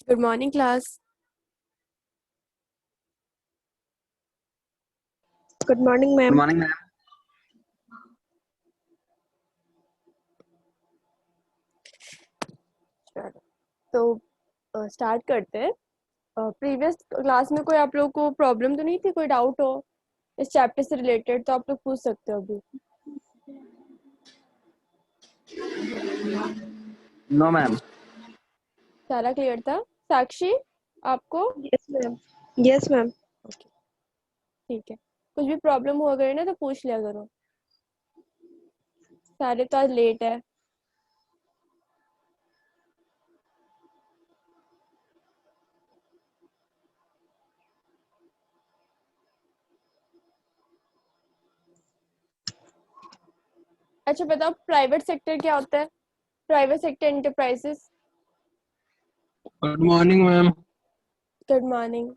Good morning, class. Good morning, Good ma'am. morning, ma'am. तो start करते हैं। Previous class में कोई आप लोगों को प्रॉब्लम तो नहीं थी, कोई डाउट हो इस चैप्टर से रिलेटेड तो आप लोग पूछ सकते हो अभी। No, ma'am. सारा क्लियर था? साक्षी आपको? Yes, ma'am. Yes, ma'am. Okay, ठीक है। कुछ भी प्रॉब्लम हो गई ना तो पूछ लिया करो। सारे तो आज लेट है। अच्छा बताओ, प्राइवेट सेक्टर क्या होता है? Private sector enterprises. Good morning, ma'am. Good morning.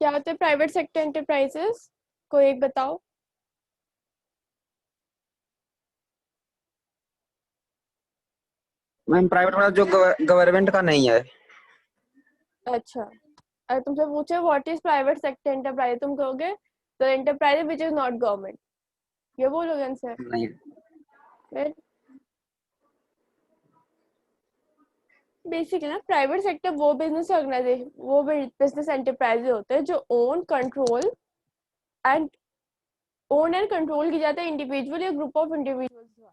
क्या होता है प्राइवेट सेक्टर एंटरप्राइजेस? कोई एक बताओ। मैम प्राइवेट वाला जो गवर्नमेंट का नहीं है। अच्छा, अगर तुमसे पूछे what is private sector enterprise, तुम कहोगे the enterprise which is not government, ये बोलोगे आंसर? नहीं। फिर बेसिकली ना प्राइवेट सेक्टर वो बिजनेस ऑर्गेनाइजेशन, वो बिजनेस एंटरप्राइज होते हैं जो एंड ओन एंड कंट्रोल की जाते हैं इंडिविजुअल या ग्रुप ऑफ इंडिविजुअल्स द्वारा।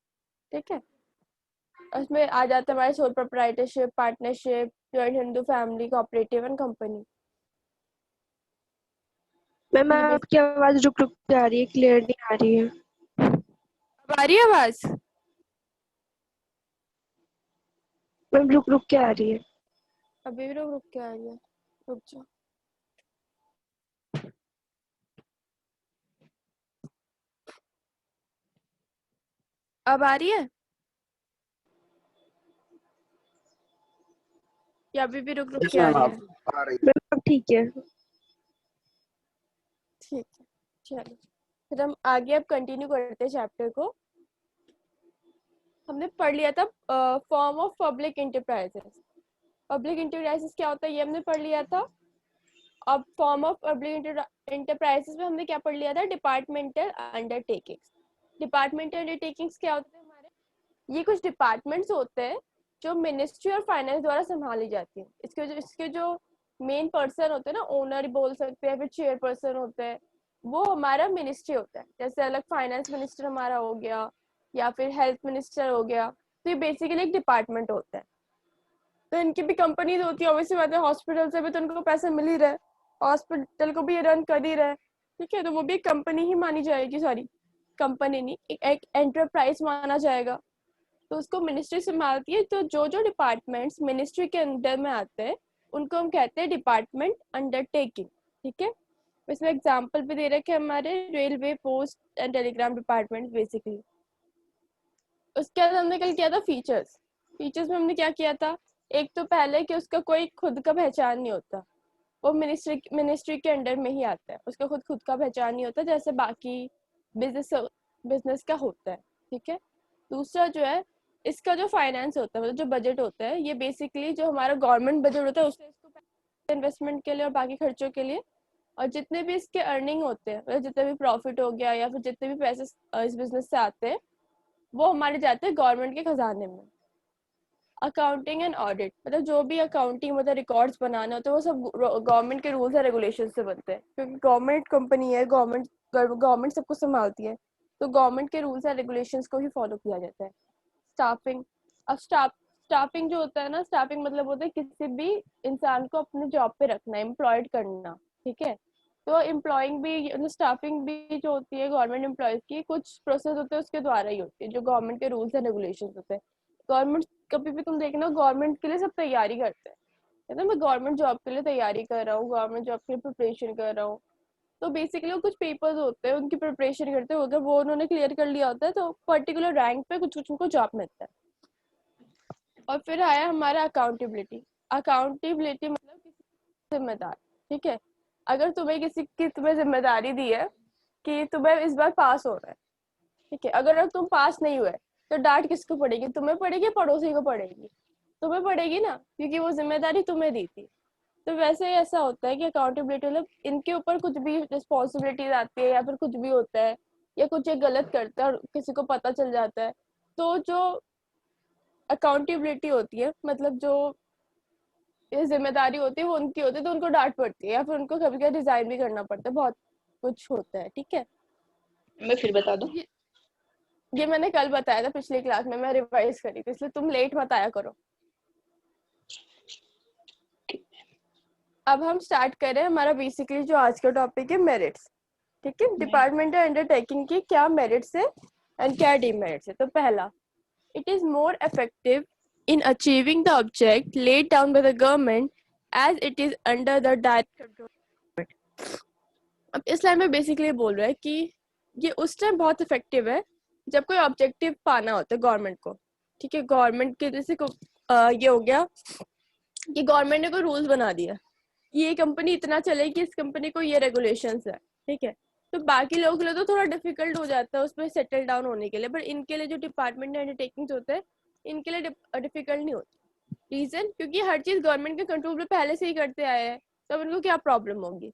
ठीक है, उसमें आ जाता है हमारे sole proprietorship, partnership, joint Hindu family, cooperative and company. Ma'am आपकी आवाज रुक रुक के आ रही है, क्लियर नहीं आ रही है। अब आ रही है आवाज? मैम रुक रुक के आ रही है। अभी भी रुक रुक के आ रही है, रुक जाओ। अब आ रही है या अभी भी रुक रुक Yes, के आ ma'am. रही है? आ रही है। मैम अब ठीक है। ठीक है, चलो फिर हम आगे अब कंटिन्यू करते हैं चैप्टर को। हमने पढ़ लिया था form of public enterprises. Public enterprises क्या होता है ये हमने पढ़ लिया था। अब फॉर्म ऑफ पब्लिक इंटरप्राइजेस में हमने क्या पढ़ लिया था? Departmental undertakings. डिपार्टमेंटल अंडरटेकिंग्स क्या होते हैं हमारे? ये कुछ डिपार्टमेंट्स होते हैं जो मिनिस्ट्री और फाइनेंस द्वारा संभाली जाती है। इसके जो मेन पर्सन होते हैं ना, ओनर बोल सकते हैं, फिर चेयरपर्सन होते हैं, वो हमारा मिनिस्ट्री होता है। जैसे अलग फाइनेंस मिनिस्टर हमारा हो गया या फिर हेल्थ मिनिस्टर हो गया, तो ये बेसिकली एक डिपार्टमेंट होता है। तो इनकी भी कंपनीज होती है, ऑब्वियसली बात है, हॉस्पिटल से भी तो उनको पैसा मिल ही रहा है, हॉस्पिटल को भी ये रन कर ही रहा है। ठीक है, तो वो भी एक कंपनी ही मानी जाएगी, सॉरी कंपनी नहीं, एक एंटरप्राइज माना जाएगा। तो उसको मिनिस्ट्री संभालती है। तो जो जो डिपार्टमेंट्स मिनिस्ट्री के अंडर में आते हैं उनको हम कहते हैं डिपार्टमेंट अंडरटेकिंग। ठीक है, इसमें एग्जांपल भी दे रखे हमारे railway, post and Telegram department basically. उसके बाद हमने कल किया था फीचर्स। फीचर्स में हमने क्या किया था? एक तो पहले कि उसका कोई खुद का पहचान नहीं होता, वो मिनिस्ट्री के अंडर में ही आता है, उसका खुद का पहचान नहीं होता जैसे बाकी बिजनेस बिजनेस का होता है। ठीक है, दूसरा जो है इसका जो फाइनेंस होता है, मतलब जो बजट होता है, ये बेसिकली जो हमारा गवर्नमेंट बजट होता है उससे इसको इन्वेस्टमेंट के लिए और बाकी खर्चों के लिए, और जितने भी इसके अर्निंग होते हैं, मतलब जितने भी प्रॉफिट हो गया या फिर जितने भी पैसे इस बिजनेस से आते हैं वो हमारे जाते हैं गवर्नमेंट के खजाने में। अकाउंटिंग एंड ऑडिट, मतलब जो भी अकाउंटिंग मतलब रिकॉर्ड्स बनाने होते हैं वो सब गवर्नमेंट के रूल्स एंड रेगुलेशन से बनते हैं, क्योंकि गवर्नमेंट कंपनी है, गवर्नमेंट सब कुछ संभालती है, तो गवर्नमेंट के रूल्स एंड रेगुलेशंस को ही फॉलो किया जाता है। स्टाफिंग। अब स्टाफिंग जो होता है ना, स्टाफिंग मतलब होता है किसी भी इंसान को अपने जॉब पे रखना, एम्प्लॉयड करना। ठीक है, तो एम्प्लॉइंग भी, स्टाफिंग भी जो होती है गवर्नमेंट एम्प्लॉयज की, कुछ प्रोसेस होते हैं उसके द्वारा ही होती है, जो गवर्नमेंट के रूल्स एंड रेगुलेशन होते हैं। गवर्नमेंट कभी भी तुम देखना गवर्नमेंट के लिए सब तैयारी करते हैं, कहते हैं मैं गवर्नमेंट जॉब के लिए तैयारी कर रहा हूँ, गवर्नमेंट जॉब के लिए प्रिपरेशन कर रहा हूँ। तो बेसिकली वो कुछ पेपर्स होते हैं उनकी प्रिपरेशन करते हैं, अगर वो उन्होंने क्लियर कर लिया होता है तो पर्टिकुलर रैंक पे कुछ कुछ उनको जॉब मिलता है। और फिर आया हमारा अकाउंटेबिलिटी। अकाउंटेबिलिटी मतलब किसी जिम्मेदार। ठीक है, अगर तुम्हें किसी की तुम्हें जिम्मेदारी दी है कि तुम्हें इस बार पास होना है, ठीक है, अगर तुम पास नहीं हुए तो डांट किसको पड़ेगी? तुम्हें पड़ेगी, पड़ोसी को पड़ेगी? तुम्हें पड़ेगी ना, क्योंकि वो जिम्मेदारी तुम्हें दी थी। तो वैसे ही ऐसा होता है कि अकाउंटेबिलिटी मतलब इनके ऊपर कुछ भी रिस्पॉन्सिबिलिटीज आती है या फिर कुछ भी होता है या कुछ एक गलत करता है और किसी को पता चल जाता है, तो जो अकाउंटेबिलिटी होती है मतलब जो ये जिम्मेदारी होती है वो उनकी होती है, तो उनको डांट पड़ती है या फिर उनको कभी कभी रिजाइन भी करना पड़ता है, बहुत कुछ होता है। ठीक है, मैं फिर बता दूं। ये मैंने कल बताया था पिछली क्लास में, मैं रिवाइज करी थी, इसलिए तुम लेट मत आया करो। अब हम स्टार्ट करें हमारा बेसिकली जो आज का टॉपिक है, मेरिट्स। ठीक है, डिपार्टमेंटल अंडरटेकिंग की क्या मेरिट्स है एंड क्या डिमेरिट्स है। तो पहला, it is more effective in achieving the object laid down by the government as it is under the direct control. अब इस लाइन में बेसिकली बोल रहा है कि ये उस टाइम बहुत इफेक्टिव है जब कोई ऑब्जेक्टिव पाना होता है गवर्नमेंट को। ठीक है, गवर्नमेंट के जैसे ये हो गया कि गवर्नमेंट ने कोई रूल्स बना दिया, ये कंपनी इतना चलेगी, इस कंपनी को ये रेगुलेशंस है। ठीक है, तो बाकी लोगों के लिए तो थोड़ा डिफिकल्ट हो जाता है उसमें सेटल डाउन होने के लिए, पर इनके लिए जो डिपार्टमेंट अंडरटेकिंग्स होते हैं इनके लिए डिफिकल्ट नहीं होती। रीजन, क्योंकि हर चीज गवर्नमेंट के कंट्रोल में पहले से ही करते आए हैं, तो उनको क्या प्रॉब्लम होगी।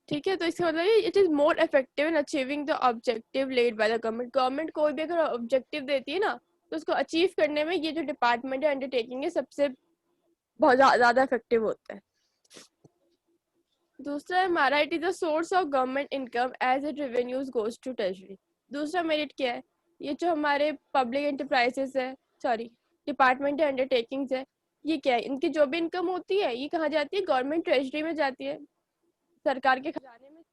ठीक है, तो इसका मतलब it is more effective in achieving the objective led by the government. Government कोई भी अगर ऑब्जेक्टिव देती है ना, तो उसको अचीव करने में ये जो डिपार्टमेंट है अंडरटेकिंग है सबसे बहुत ज्यादा इफेक्टिव होता है। दूसरा है हमारा, it is a source of government income as it revenues goes to treasury. दूसरा मेरिट क्या है, ये जो हमारे पब्लिक एंटरप्राइजेस है, सॉरी डिपार्टमेंट अंडरटेकिंग्स है, ये क्या है, इनकी जो भी इनकम होती है ये कहाँ जाती है, गवर्नमेंट ट्रेजरी में जाती है, सरकार के खजाने में।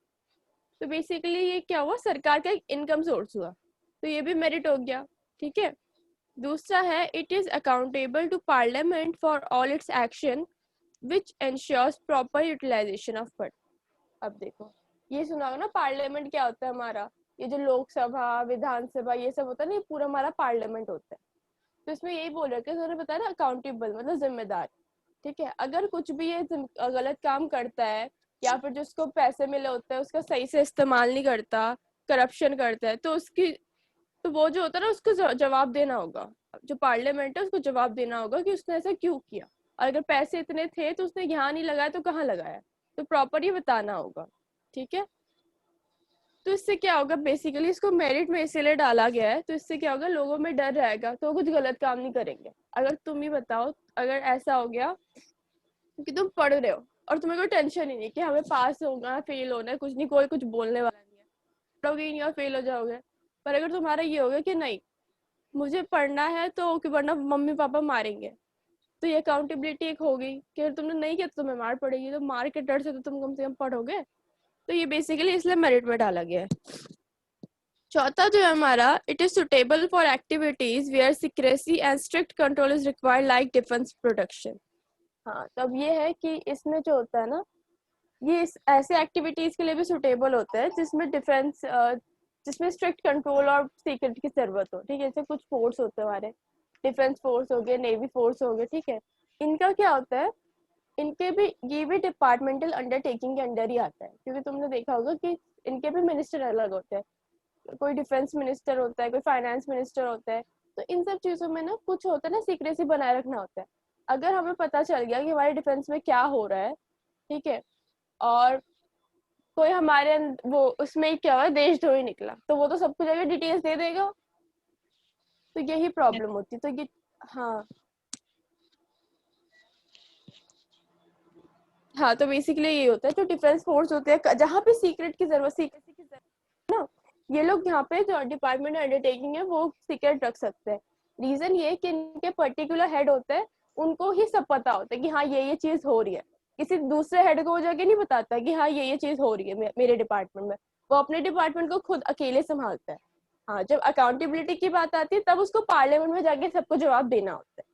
तो बेसिकली ये क्या हुआ, सरकार का एक इनकम सोर्स हुआ, तो ये भी मेरिट हो गया। ठीक है, दूसरा है, it is accountable to parliament for all its action which ensures proper utilization of fund। अब देखो, ये सुना होगा ना, पार्लियामेंट क्या होता है हमारा, ये जो लोकसभा विधानसभा ये सब होता है ना, ये पूरा हमारा पार्लियामेंट होता है। तो इसमें यही बोल रहा है कि उन्होंने बताया ना, अकाउंटेबल मतलब जिम्मेदार। ठीक है, अगर कुछ भी ये गलत काम करता है या फिर जिसको पैसे मिले होते हैं उसका सही से इस्तेमाल नहीं करता, करप्शन करता है, तो उसकी तो वो जो होता है ना उसको जवाब देना होगा। जो पार्लियामेंट है उसको जवाब देना होगा कि उसने ऐसा क्यों किया, और अगर पैसे इतने थे तो उसने यहाँ नहीं लगाया तो कहाँ लगाया, तो प्रॉपर ही बताना होगा। ठीक है, तो इससे क्या होगा, बेसिकली इसको मेरिट में इसीलिए डाला गया है, तो इससे क्या होगा, लोगों में डर रहेगा तो वो कुछ गलत काम नहीं करेंगे। अगर तुम ही बताओ, अगर ऐसा हो गया कि तुम पढ़ रहे हो और तुम्हें कोई टेंशन ही नहीं कि हमें पास होगा फेल होना है, कुछ नहीं, कोई कुछ बोलने वाला नहीं है, पढ़ोगे ही नहीं और फेल हो जाओगे। पर अगर तुम्हारा ये होगा कि नहीं मुझे पढ़ना है तो वरना मम्मी पापा मारेंगे, तो ये अकाउंटेबिलिटी एक होगी कि अगर तुमने नहीं किया तो तुम्हें मार पड़ेगी, तो मार के डर से तो तुम कम से कम पढ़ोगे। तो ये बेसिकली इसलिए मेरिट में डाला गया है। चौथा जो है हमारा, it is suitable for activities where secrecy and strict control is required like defence production. हाँ, तब ये है कि इसमें जो होता है ना, ये ऐसे एक्टिविटीज के लिए भी सुटेबल होता है जिसमें डिफेंस जिसमें स्ट्रिक्ट कंट्रोल और सीक्रेट की जरूरत हो। ठीक है, जैसे कुछ फोर्स होते हैं हमारे, डिफेंस फोर्स हो गए, नेवी फोर्स हो गए। ठीक है, इनका क्या होता है, इनके भी ये भी डिपार्टमेंटल अंडरटेकिंग के अंडर ही आता है, क्योंकि तुमने देखा होगा कि इनके भी मिनिस्टर अलग होते हैं, कोई डिफेंस मिनिस्टर होता है, कोई फाइनेंस मिनिस्टर होता है। तो इन सब चीजों में ना कुछ होता है ना, सीक्रेसी बनाए रखना होता है। अगर हमें पता चल गया कि हमारे डिफेंस में क्या हो रहा है, ठीक है, और कोई हमारे वो उसमें क्या हुआ, देशद्रोही निकला, तो वो तो सबको जगह डिटेल्स दे देगा, तो यही प्रॉब्लम होती। तो ये हाँ, तो बेसिकली यही होता है, जो डिफेंस फोर्स होते हैं जहाँ पे सीक्रेसी की जरूरत ना, ये लोग यहाँ पे जो डिपार्टमेंट अंडरटेकिंग है वो सीक्रेट रख सकते हैं। रीजन ये कि इनके पर्टिकुलर हेड होते हैं, उनको ही सब पता होता है कि हाँ ये चीज हो रही है, किसी दूसरे हेड को वो जाके नहीं बताता कि हाँ ये चीज हो रही है मेरे डिपार्टमेंट में। वो अपने डिपार्टमेंट को खुद अकेले संभालता है। हाँ, जब अकाउंटेबिलिटी की बात आती है तब उसको पार्लियामेंट में जाके सबको जवाब देना होता है,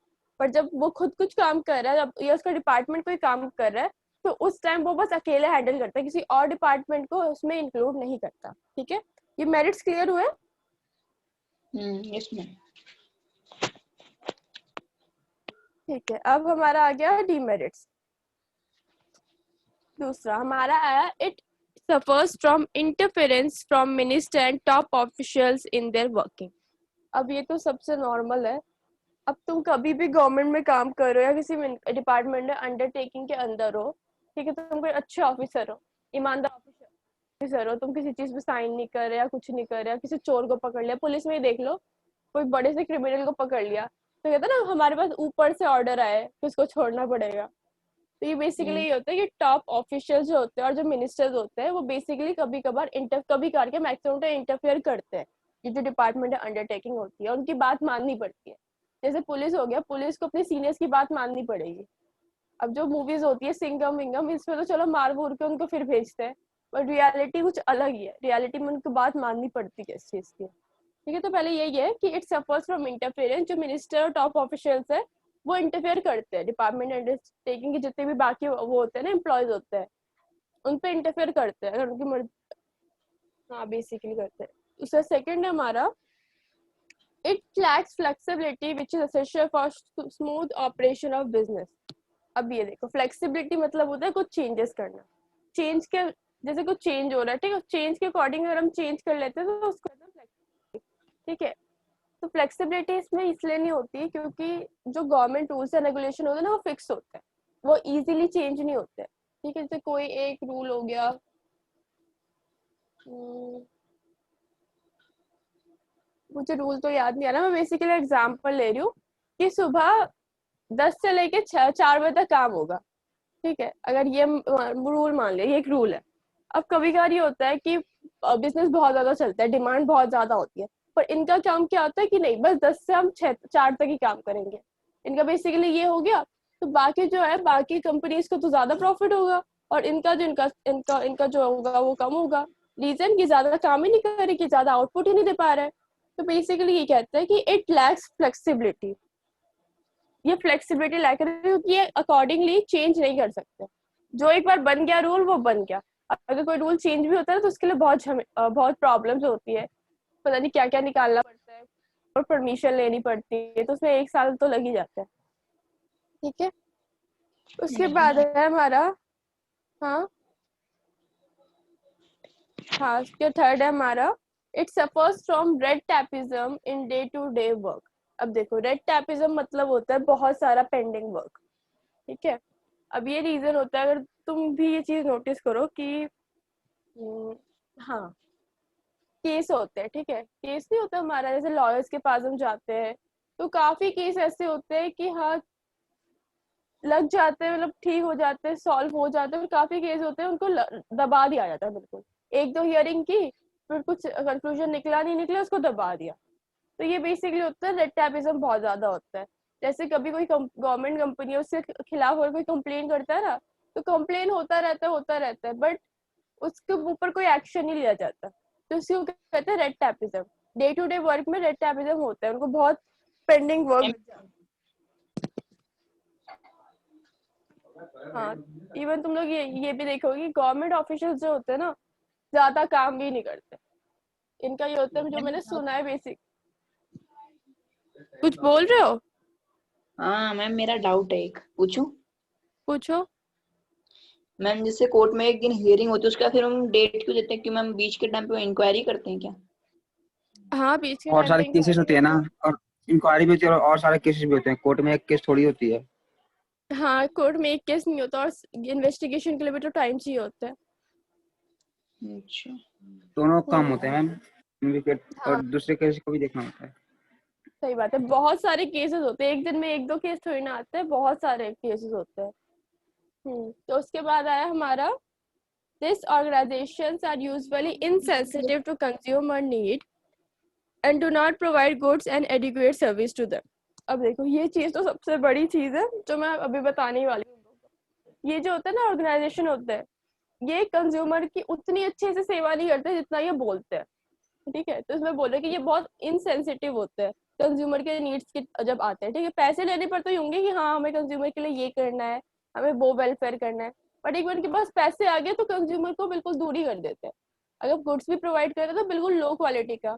पर जब वो खुद कुछ काम कर रहा है, जब या उसका डिपार्टमेंट कोई काम कर रहा है, तो उस टाइम वो बस अकेले हैंडल करता है, किसी और डिपार्टमेंट को उसमें इंक्लूड नहीं करता। ठीक है, ये मेरिट्स क्लियर हुए? Yes ma'am. ठीक है, अब हमारा आ गया डीमेरिट्स। दूसरा हमारा आया, it suffers from interference from minister and top officials in their working. अब ये तो सबसे नॉर्मल है। अब तुम कभी भी गवर्नमेंट में काम कर रहे हो या किसी डिपार्टमेंट में अंडरटेकिंग के अंदर हो, ठीक है, तुम कोई अच्छे ऑफिसर हो, ईमानदार ऑफिसर हो, तुम किसी चीज पे साइन नहीं कर रहे या कुछ नहीं कर रहे, किसी चोर को पकड़ लिया, पुलिस में ही देख लो, कोई बड़े से क्रिमिनल को पकड़ लिया तो कहता ना हमारे पास ऊपर से ऑर्डर आए कि उसको छोड़ना पड़ेगा। तो ये बेसिकली ये होता है कि टॉप ऑफिशियल जो होते हैं और जो मिनिस्टर्स होते हैं वो बेसिकली कभी कभार कभी करके मैक्सिमम टाइम इंटरफेयर करते हैं। ये जो डिपार्टमेंट अंडरटेकिंग होती है उनकी बात माननी पड़ती है। जैसे पुलिस हो गया, पुलिस को अपने सीनियर्स की बात माननी पड़ेगी। अब जो मूवीज होती है सिंघम विंगम, इसमें तो चलो मार मूर के उनको फिर भेजते हैं, बट रियलिटी कुछ अलग ही है। रियलिटी में उनको बात माननी पड़ती है इस चीज की। ठीक है, तो पहले यही है कि इट सफर्स फ्रॉम इंटरफेरेंस। जो मिनिस्टर और टॉप ऑफिशियल्स है वो इंटरफेयर करते हैं डिपार्टमेंट अंडरटेकिंग के, जितने भी बाकी वो होते हैं ना एम्प्लॉयज होते हैं उन पे इंटरफेयर करते हैं अगर उनकी मर्जी। हाँ बेसिकली करते हैं। उसका सेकंड है हमारा it lacks flexibility which is essential for smooth operation of business। अब ये देखो फ्लेक्सिबिलिटी मतलब होता है कुछ चेंजेस करना, चेंज के जैसे कुछ चेंज हो रहा है, ठीक है, चेंज के अकॉर्डिंग अगर हम चेंज कर लेते हैं तो उसको फ्लेक्सिबिलिटी। ठीक है, तो फ्लेक्सिबिलिटी इसमें इसलिए नहीं होती क्योंकि जो गवर्नमेंट रूल्स एंड रेगुलेशन होते हैं ना वो फिक्स होते हैं, वो इजीली चेंज नहीं होते। ठीक है, जैसे कोई एक रूल हो गया, मुझे रूल तो याद नहीं आ रहा, मैं बेसिकली एग्जांपल ले रही हूँ कि सुबह 10 से लेके 4 बजे तक काम होगा। ठीक है, अगर ये रूल मान लिया, ये एक रूल है। अब कभी कभार ये होता है कि बिजनेस बहुत ज्यादा चलता है, डिमांड बहुत ज्यादा होती है, पर इनका काम क्या होता है कि नहीं बस 10 से हम 4 तक ही काम करेंगे। इनका बेसिकली ये हो गया, तो बाकी जो है बाकी कंपनीज को तो ज्यादा प्रॉफिट होगा और इनका जो इनका इनका इनका जो होगा वो कम होगा। रीजन की ज्यादा काम ही नहीं कर रही, कि ज्यादा आउटपुट ही नहीं दे पा रहा है। तो बेसिकली ये कहता है कि इट लैक्स फ्लेक्सिबिलिटी। ये फ्लेक्सिबिलिटी लैक है क्योंकि ये अकॉर्डिंगली चेंज नहीं कर सकते। जो एक बार बन गया रूल वो बन गया। अगर कोई रूल चेंज भी होता है तो उसके लिए बहुत प्रॉब्लम्स होती है, पता नहीं क्या क्या निकालना पड़ता है और परमिशन लेनी पड़ती है, तो उसमें 1 साल तो लग ही जाता है। ठीक है, उसके बाद है हमारा हाँ हाँ उसके थर्ड है हमारा it suffers from red tapism in day to day work. अब देखो रेड टैपिज्म मतलब होता है बहुत सारा पेंडिंग वर्क। ठीक है, अब ये रीजन होता है, अगर तुम भी ये चीज नोटिस करो कि हाँ केस होते हैं, ठीक है, केस नहीं होता हमारा, जैसे लॉयर्स के पास हम जाते हैं तो काफी केस ऐसे होते हैं कि हाँ लग जाते हैं, मतलब ठीक हो जाते हैं, सॉल्व हो जाते हैं, और काफी केस होते हैं उनको दबा दिया जाता है बिल्कुल। 1-2 हियरिंग की, फिर कुछ कंक्लूजन निकला नहीं निकला, उसको दबा दिया। तो ये बेसिकली होता है रेड टैपिज्म बहुत ज्यादा होता है। जैसे कभी कोई गवर्नमेंट कंपनी है उसके खिलाफ और कोई कंप्लेन करता है ना, तो कंप्लेन होता रहता है बट उसके ऊपर कोई एक्शन नहीं लिया जाता, तो उसको कहते हैं red tapism. Day to day work में रेड टैपिज्म होता है, उनको बहुत पेंडिंग वर्क। हाँ, इवन तुम लोग ये भी देखोगे गवर्नमेंट ऑफिशियल्स जो होते हैं ना ज्यादा काम भी नहीं करते। इनका ये होता है जो मैंने सुना है बेसिक। कुछ बोल रहे हो? हाँ मैम, मेरा डाउट है, एक पूछूं? पूछो। मैम जैसे कोर्ट में एक दिन हियरिंग होती है, उसका फिर हम डेट क्यों देते हैं? कि मैम बीच के टाइम पे इंक्वायरी करते हैं क्या? हाँ बीच के और टाइम सारे पे केसेस होते हैं ना, और इंक्वायरी भी होती है और सारे केसेस भी होते हैं, कोर्ट में एक केस थोड़ी होती है। हाँ कोर्ट में एक केस नहीं होता और इन्वेस्टिगेशन के लिए भी तो टाइम चाहिए होता है। अच्छा। दोनों काम होते हैं मैम, इन्वेस्टिगेट हाँ और दूसरे केस को भी देखना होता है। सही बात है, बहुत सारे केसेस होते हैं, एक दिन में 1-2 केस थोड़ी ना आते हैं, बहुत सारे केसेस होते हैं। तो उसके बाद आया हमारा this organisations are usually insensitive to consumer need and do not provide goods and adequate service to them. अब देखो ये चीज तो सबसे बड़ी चीज है जो मैं अभी बताने ही वाली हूँ। ये जो होता है ना ऑर्गेनाइजेशन होता है, ये कंज्यूमर की उतनी अच्छे से सेवा नहीं करते जितना ये बोलते हैं। ठीक है, तो इसमें बोल रहे कि ये बहुत इनसेंसिटिव होते हैं कंज्यूमर के नीड्स के जब आते हैं। ठीक है, पैसे लेने पर तो होंगे कि हाँ हमें कंज्यूमर के लिए ये करना है, हमें वो वेलफेयर करना है, बट एक बार उनके पास पैसे आ गए तो कंज्यूमर को बिल्कुल दूर ही कर देते हैं। अगर गुड्स भी प्रोवाइड कर रहे तो बिल्कुल लो क्वालिटी का।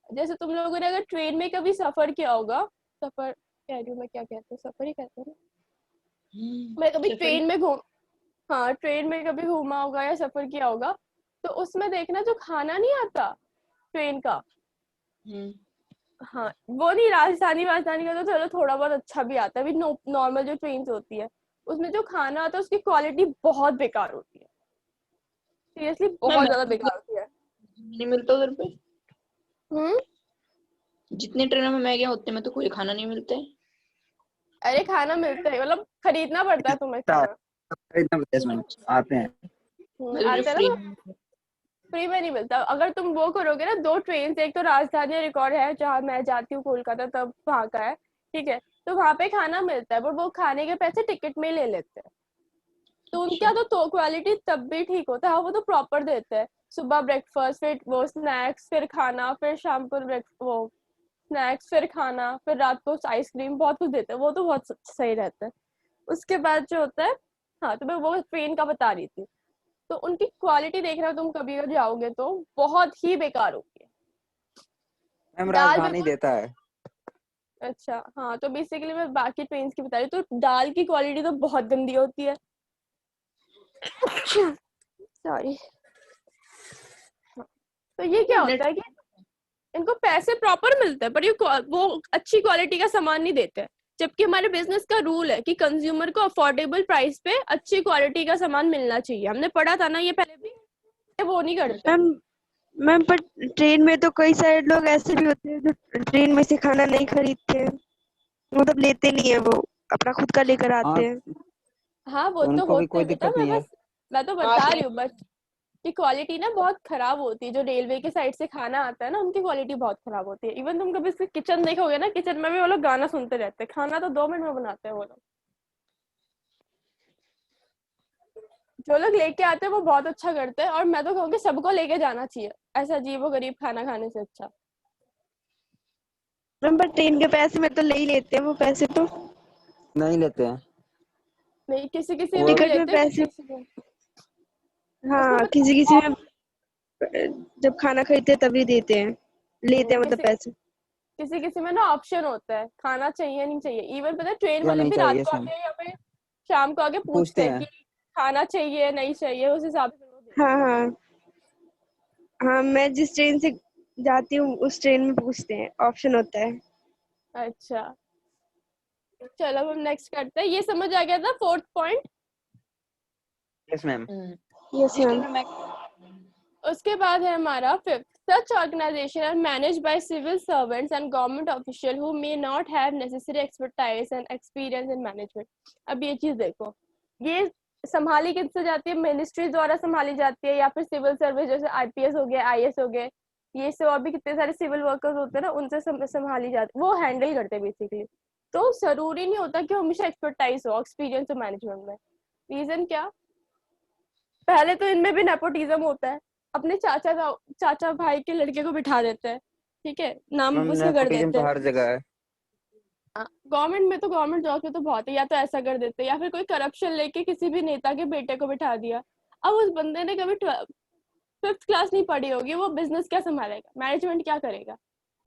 जैसे तुम लोगों ने अगर ट्रेन में कभी सफर किया होगा, सफर कह रही हूँ मैं, क्या कहते हैं, सफर ही कहते हैं ना। मैं कभी ट्रेन में हाँ ट्रेन में कभी घूमा होगा या सफर किया होगा, तो उसमें देखना जो खाना नहीं आता ट्रेन का, हाँ वो नहीं, राजस्थानी राजस्थानी का तो चलो थोड़ा बहुत अच्छा भी आता है, अभी नॉर्मल जो ट्रेन होती है उसमें जो खाना आता है उसकी क्वालिटी बहुत बेकार होती है, सीरियसली बहुत मैम ज्यादा बेकार होती है। नहीं मिलता उधर पे, हम्म। जितने ट्रेनों में मैं गया उतने में तो कोई खाना नहीं मिलता है। अरे खाना मिलता है, मतलब खरीदना पड़ता है तुम्हें खाना। इतना प्लेसमेंट आते हैं। मतलब जो आता है फ्री। ना, फ्री में नहीं मिलता। अगर तुम वो करोगे ना, दो ट्रेन से, एक तो राजधानी रिकॉर्ड है जहाँ मैं जाती हूँ कोलकाता, तब वहाँ का है, ठीक है, तो वहाँ पे खाना मिलता है, पर वो खाने के पैसे टिकट में ही ले लेते हैं। तो उनका तो क्वालिटी तब भी ठीक होता है, हाँ वो तो प्रॉपर देते हैं। सुबह ब्रेकफास्ट, फिर वो स्नैक्स, फिर खाना, फिर शाम को वो स्नैक्स, फिर खाना, फिर रात को आइसक्रीम, बहुत कुछ देते हैं, वो तो बहुत सही रहता है। उसके बाद जो होता है, हाँ तो मैं वो ट्रेन का बता रही थी, तो उनकी क्वालिटी देखना, तुम कभी अगर जाओगे तो बहुत ही बेकार होगी। मैम दाल राजधानी बिल्कुल। देता है। अच्छा हाँ, तो बेसिकली मैं बाकी ट्रेन की बता रही हूँ, तो दाल की क्वालिटी तो बहुत गंदी होती है। सॉरी। तो ये क्या होता है कि इनको पैसे प्रॉपर मिलते हैं, पर ये वो अच्छी क्वालिटी का सामान नहीं देते, जबकि हमारे बिजनेस का रूल है कि कंज्यूमर को अफोर्डेबल प्राइस पे अच्छी क्वालिटी का सामान मिलना चाहिए। हमने पढ़ा था ना ये पहले भी, वो नहीं करते। मैम मैम पर ट्रेन में तो कई सारे लोग ऐसे भी होते हैं जो ट्रेन में से खाना नहीं खरीदते हैं, मतलब लेते नहीं है, वो अपना खुद का लेकर हाँ आते हैं। हाँ वो तो उनको भी होते कोई हैं बेटा, दिक्कत नहीं है। मैं तो आज बता रही हूँ बस कि क्वालिटी ना बहुत खराब होती है, जो रेलवे के साइड से खाना आता है ना, उनकी क्वालिटी बहुत खराब होती है। इवन तुम कभी इसके किचन देखोगे ना, किचन में भी वो लोग गाना सुनते रहते हैं, खाना तो 2 मिनट में बनाते हैं वो लोग। जो लोग लेके आते हैं वो बहुत अच्छा करते हैं, और मैं तो कहूँगी सबको लेके जाना चाहिए, ऐसा अजीब गरीब खाना खाने से अच्छा। मैम पर ट्रेन के पैसे में तो ले ही लेते हैं वो पैसे तो। नहीं लेते हैं नहीं, किसी किसी वो। में भी टिकट में लेते हैं, किसी पैसे, किसी में। उसमें हाँ पता किसी किसी है, में जब खाना खरीदते हैं तभी देते हैं, लेते हैं मतलब किसी पैसे। किसी किसी में ना ऑप्शन होता है, खाना चाहिए नहीं चाहिए। इवन पता है ट्रेन या वाले नहीं भी रात चाहिए को सम आके या फिर शाम को आके पूछते पूछते हैं हैं। कि खाना चाहिए नहीं चाहिए, उस हिसाब से वो देते हाँ हाँ हाँ, मैं जिस ट्रेन से जाती हूँ उस ट्रेन में पूछते हैं, ऑप्शन होता है। हैं। अच्छा चलो हम नेक्स्ट करते हैं। ये समझ आ गया था fourth point. Yes ma'am. Yes जिस मैम। ट्रेन में मैं उसके बाद है हमारा fifth, such organization are managed by civil servants and government official who may not have necessary expertise and experience in management। अब ये चीज देखो, ये संभाली किससे जाती है, मिनिस्ट्री द्वारा संभाली जाती है, या फिर सिविल सर्विस जैसे आईपीएस हो गए, आईएएस हो गए, ये सब और भी कितने सारे सिविल वर्कर्स होते हैं ना, उनसे संभाली जाती, वो हैंडल करते हैं बेसिकली। तो जरूरी नहीं होता कि हमेशा एक्सपर्टाइज हो, एक्सपीरियंस हो मैनेजमेंट में। रीजन क्या, पहले तो इनमें भी नेपोटिज्म होता है, अपने चाचा भाई के लड़के को बिठा देते हैं, ठीक है, नाम मैम उसका कर नेपोटिज्म देते तो हैं। हर जगह है। गवर्नमेंट में तो, गवर्नमेंट जॉब में तो बहुत है, या तो ऐसा कर देते हैं, या फिर कोई करप्शन लेके किसी भी नेता के बेटे को बिठा दिया। अब उस बंदे ने कभी 5th क्लास नहीं पढ़ी होगी, वो बिजनेस क्या संभालेगा, मैनेजमेंट क्या करेगा,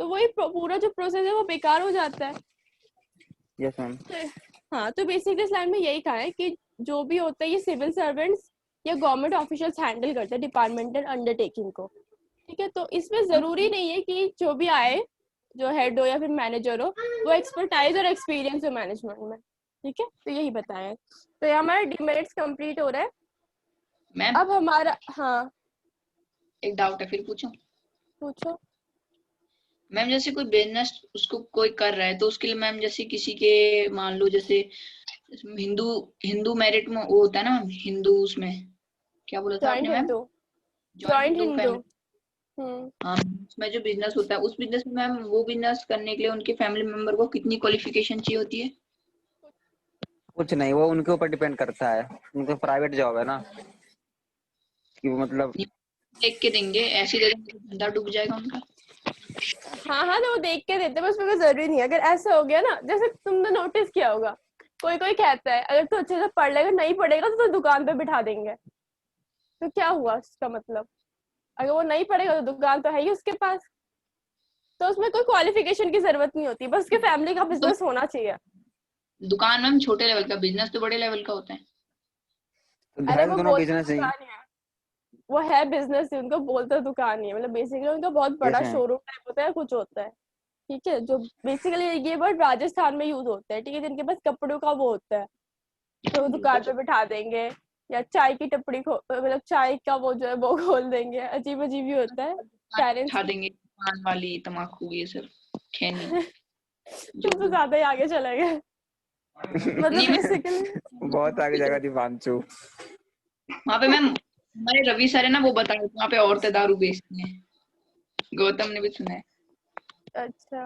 तो वही पूरा जो प्रोसेस है वो बेकार हो जाता है। Yes ma'am. हाँ तो बेसिकली इस लाइन में यही कहा है कि जो भी होता है ये सिविल सर्वेंट्स या गवर्नमेंट ऑफिशियल्स हैंडल करते हैं डिपार्टमेंटल अंडरटेकिंग को, ठीक है। तो इसमें जरूरी नहीं है कि जो भी आए, जो हेड हो या फिर मैनेजर हो, वो एक्सपर्टाइज और एक्सपीरियंस हो मैनेजमेंट में, ठीक है। तो यही बताया है। तो ये हमारा डिमेरिट्स कंप्लीट हो रहा है। मैम अब हमारा, हाँ एक डाउट है, फिर पूछूं। पूछो। मैम जैसे कोई बिजनेस उसको कोई कर रहा है तो उसके लिए मैम जैसे किसी के मान लो जैसे हिंदू हिंदू मेरिट में वो होता है ना मैम, हिंदू उसमें क्या बोला था जॉइंट आपने ma'am? Hindu. Joint joint Hindu Hindu. Family. Hmm. हाँ, उसमें जो बिजनेस होता है उस बिजनेस में मैम वो बिजनेस करने के लिए उनके फैमिली मेंबर को कितनी क्वालिफिकेशन चाहिए होती है? कुछ नहीं, वो उनके ऊपर डिपेंड करता है, उनका प्राइवेट जॉब है ना, कि वो मतलब देख के देंगे, ऐसे दे देंगे तो धंधा डूब जाएगा उनका। हाँ हाँ, तो वो देख के देते हैं, बस कोई जरूरी नहीं है। अगर ऐसा हो गया ना, जैसे तुमने नोटिस किया होगा, कोई कोई कहता है अगर तू अच्छे से पढ़ लेगा, नहीं पढ़ेगा तो दुकान पे बिठा देंगे। तो क्या हुआ उसका मतलब, अगर वो नहीं पढ़ेगा तो दुकान तो है ही उसके पास। तो उसमें कोई क्वालिफिकेशन की जरूरत नहीं होती, बस उसके फैमिली का तो बिजनेस होना चाहिए। दुकान मैम छोटे लेवल का, बिजनेस तो बड़े लेवल का होता है। अरे है तो वो दोनों बोलते बिजनेस ही। दुकान है, वो है बिजनेस ही, उनको बोलते दुकान ही है, मतलब बेसिकली उनका बहुत यस बड़ा मैम। शोरूम टाइप होता है, कुछ होता है। ठीक है, जो बेसिकली ये वर्ड राजस्थान में यूज होता है, ठीक है, जिनके पास कपड़ों का वो होता है तो दुकान पे बिठा देंगे, या चाय की टपड़ी मतलब चाय का वो जो है वो खोल देंगे, अजीब अजीब ही होता है पेरेंट्स उठा देंगे, पान वाली, तम्बाकू, ये सब खैनी जो तुम तो ज्यादा ही आगे चले गए। मतलब नहीं, मैं बेसिकली बहुत आगे जाएगा दीपांशु। वहाँ पे मैम हमारे रवि सर है ना, वो बता रहे थे वहाँ पे औरतें दारू बेचती हैं, गौतम ने भी सुना है अच्छा,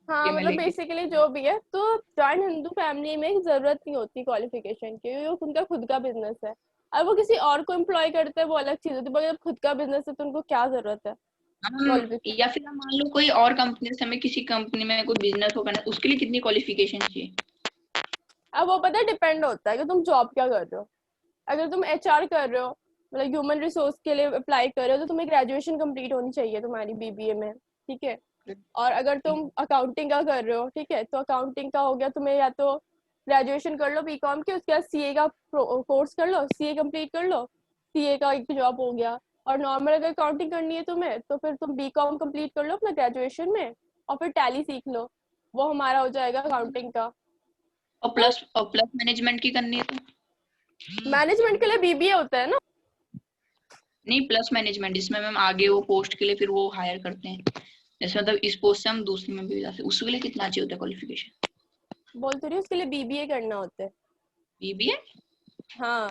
हाँ, ये मैं मतलब लेके। बेसिकली जो भी है, तो जॉइंट हिंदू फैमिली में जरूरत नहीं होती क्वालिफिकेशन की, क्योंकि वो उनका खुद का बिजनेस है। अब वो किसी और को एम्प्लॉय करते हैं वो अलग चीज होती है, मगर जब खुद का बिजनेस है तो उनको क्या जरूरत है हम क्वालिफिकेशन। या फिर हम मान लो कोई और कंपनी से, हमें किसी कंपनी में कोई बिजनेस हो करना है, उसके लिए कितनी क्वालिफिकेशन चाहिए? अब वो पता है डिपेंड होता है कि तुम जॉब क्या कर रहे हो। अगर तुम एचआर कर रहे हो, मतलब ह्यूमन रिसोर्स के लिए अप्लाई कर रहे हो, तो तुम्हें ग्रेजुएशन कंप्लीट होनी चाहिए तुम्हारी बीबीए में, ठीक है। और अगर तुम अकाउंटिंग का कर रहे हो, ठीक है, तो अकाउंटिंग का हो गया, तुम्हें या तो ग्रेजुएशन कर लो बीकॉम की, उसके बाद सीए का कोर्स कर लो, सीए कंप्लीट कर लो, सीए का एक जॉब हो गया। और नॉर्मल अगर अकाउंटिंग करनी है तुम्हें, तो फिर तुम बीकॉम कंप्लीट कर लो अपना ग्रेजुएशन में, और फिर टैली सीख लो, वो हमारा हो जाएगा अकाउंटिंग का। और प्लस मैनेजमेंट की करनी है तो? मैनेजमेंट के लिए बीबीए होता है ना। नहीं, प्लस मैनेजमेंट जिसमें मैम आगे वो पोस्ट के लिए फिर वो हायर करते हैं, जैसे मतलब इस पोस्ट से हम दूसरी में भी जा सकते, उसके लिए कितना चाहिए होता है क्वालिफिकेशन? बोल तो रही हूँ, उसके लिए बीबीए करना होता है। बीबीए हाँ,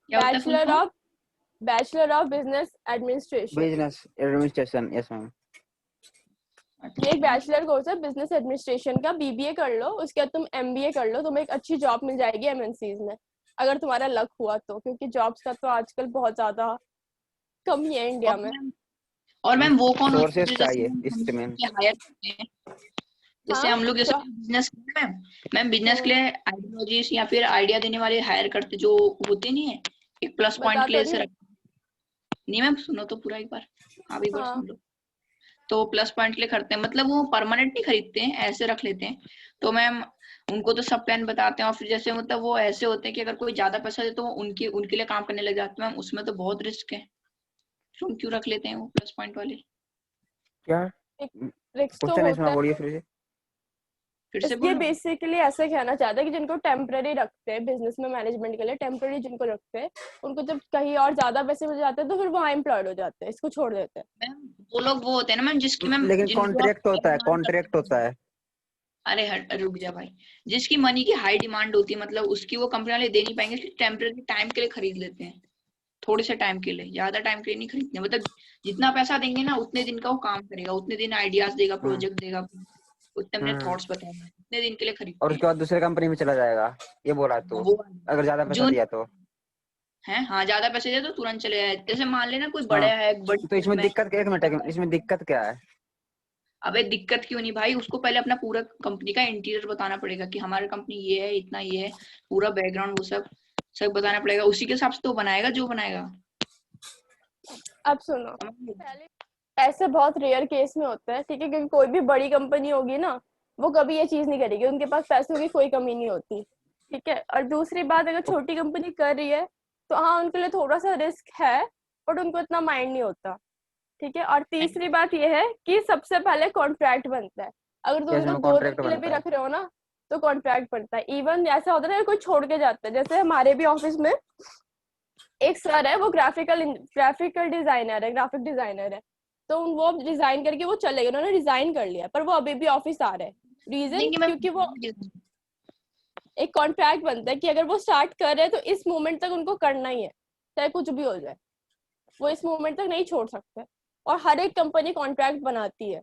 क्या होता है full form? Bachelor of business administration. Business administration, yes ma'am. ये एक बैचलर कोर्स है बिजनेस एडमिनिस्ट्रेशन का, बीबीए कर लो, उसके बाद तुम एमबीए कर लो, तुम्हें एक अच्छी जॉब मिल जाएगी एमएनसीज में, अगर तुम्हारा लक हुआ तो, क्योंकि जॉब्स का तो आजकल बहुत ज्यादा कमी है इंडिया में। और मैम वो कौन होता है सोर्सेस जो जैसे चाहिए हम इसमें। हायर करते हैं, जैसे हाँ, हम लोग जैसे तो बिजनेस के लिए मैम बिजनेस के लिए आइडियोलॉजिस्ट या फिर आइडिया देने वाले हायर करते जो होते नहीं है, एक प्लस पॉइंट बता के तो लिए रही ऐसे हूँ। नहीं मैम, सुनो तो पूरा एक बार, आप एक बार हाँ, सुन लो। तो प्लस पॉइंट के लिए करते हैं, मतलब वो परमानेंट नहीं खरीदते हैं, ऐसे रख लेते हैं। तो मैम उनको तो सब प्लान बताते हैं, और फिर जैसे मतलब वो ऐसे होते हैं कि अगर कोई ज्यादा पैसा दे तो वो उनके लिए काम करने लग जाते हैं मैम, उसमें तो बहुत रिस्क है, तो क्यों रख लेते हैं वो प्लस पॉइंट वाले? क्या एक रिस्क तो क्वेश्चन है होता इसमें, है। बोलिए फिर से। फिर से ये बोलो। बेसिकली ऐसे कहना चाहता है कि जिनको टेम्पररी रखते हैं बिजनेस में मैनेजमेंट के लिए, टेम्पररी जिनको रखते हैं, उनको जब कहीं और ज्यादा पैसे मिल जाते हैं तो फिर वहाँ एम्प्लॉयड हो जाते हैं, इसको छोड़ देते हैं। मैम वो लोग वो होते हैं ना मैम, जिसकी मैम लेकिन जिनको आप कॉन्ट्रैक्ट high होता है, demand करते कॉन्ट्रैक्ट हैं। होता है। अरे हट, रुक जा भाई। जिसकी मनी की हाई डिमांड होती है, मतलब उसकी वो कंपनी वाले दे नहीं पाएंगे, टेम्पररी टाइम के लिए खरीद लेते हैं, थोड़े से टाइम के लिए, ज्यादा टाइम के लिए नहीं खरीदते, मतलब जितना पैसा देंगे ना उतने दिन का वो काम करेगा, उतने दिन आइडियाज देगा, हम्म प्रोजेक्ट देगा, उतने अपने हम्म। थॉट्स बताएगा, उतने दिन के लिए और खरीदते उसके हैं। बाद दूसरे कंपनी में चला जाएगा, ये बोला तो, वो अगर ज्यादा पैसा जो दिया तो। है, हाँ, ज्यादा पैसे दे तो तुरंत चले जाए, जैसे मान लेना कोई हाँ, बड़ा है, बड़ी तो इसमें firm है, दिक्कत, एक मिनट, इसमें दिक्कत क्या है? अबे दिक्कत क्यों नहीं भाई, उसको पहले अपना पूरा कंपनी का इंटीरियर बताना पड़ेगा कि हमारी कंपनी ये है, इतना ये है, पूरा बैकग्राउंड वो सब सब बताना पड़ेगा, उसी के हिसाब से तो बनाएगा जो बनाएगा। अब सुनो, पहले ऐसे बहुत रेयर केस में होता है, ठीक है, क्योंकि कोई भी बड़ी कंपनी होगी ना, वो कभी ये चीज नहीं करेगी, उनके पास पैसों की कोई कमी नहीं होती, ठीक है। और दूसरी बात, अगर छोटी कंपनी कर रही है तो हाँ उनके लिए थोड़ा सा रिस्क है, बट उनको इतना माइंड नहीं होता, ठीक है। और तीसरी बात ये है कि सबसे पहले कॉन्ट्रैक्ट बनता है, अगर तुम कैसे उनको में 2 दिन कॉन्ट्रैक्ट के लिए भी बनता है? रख रहे हो ना, तो कॉन्ट्रैक्ट बनता है। इवन ऐसा होता है ना, कोई छोड़ के जाता है, जैसे हमारे भी ऑफिस में एक सर है, वो ग्राफिकल डिजाइनर है, ग्राफिक डिजाइनर है, तो वो रिजाइन करके वो चले गए, उन्होंने रिजाइन कर लिया, पर वो अभी भी ऑफिस आ रहे हैं। रीजन देंगे मैम, क्योंकि वो एक कॉन्ट्रैक्ट बनता है कि अगर वो स्टार्ट कर रहे हैं तो इस मोमेंट तक उनको करना ही है, चाहे कुछ भी हो जाए, वो इस मोमेंट तक नहीं छोड़ सकते। और हर एक कंपनी कॉन्ट्रैक्ट बनाती है।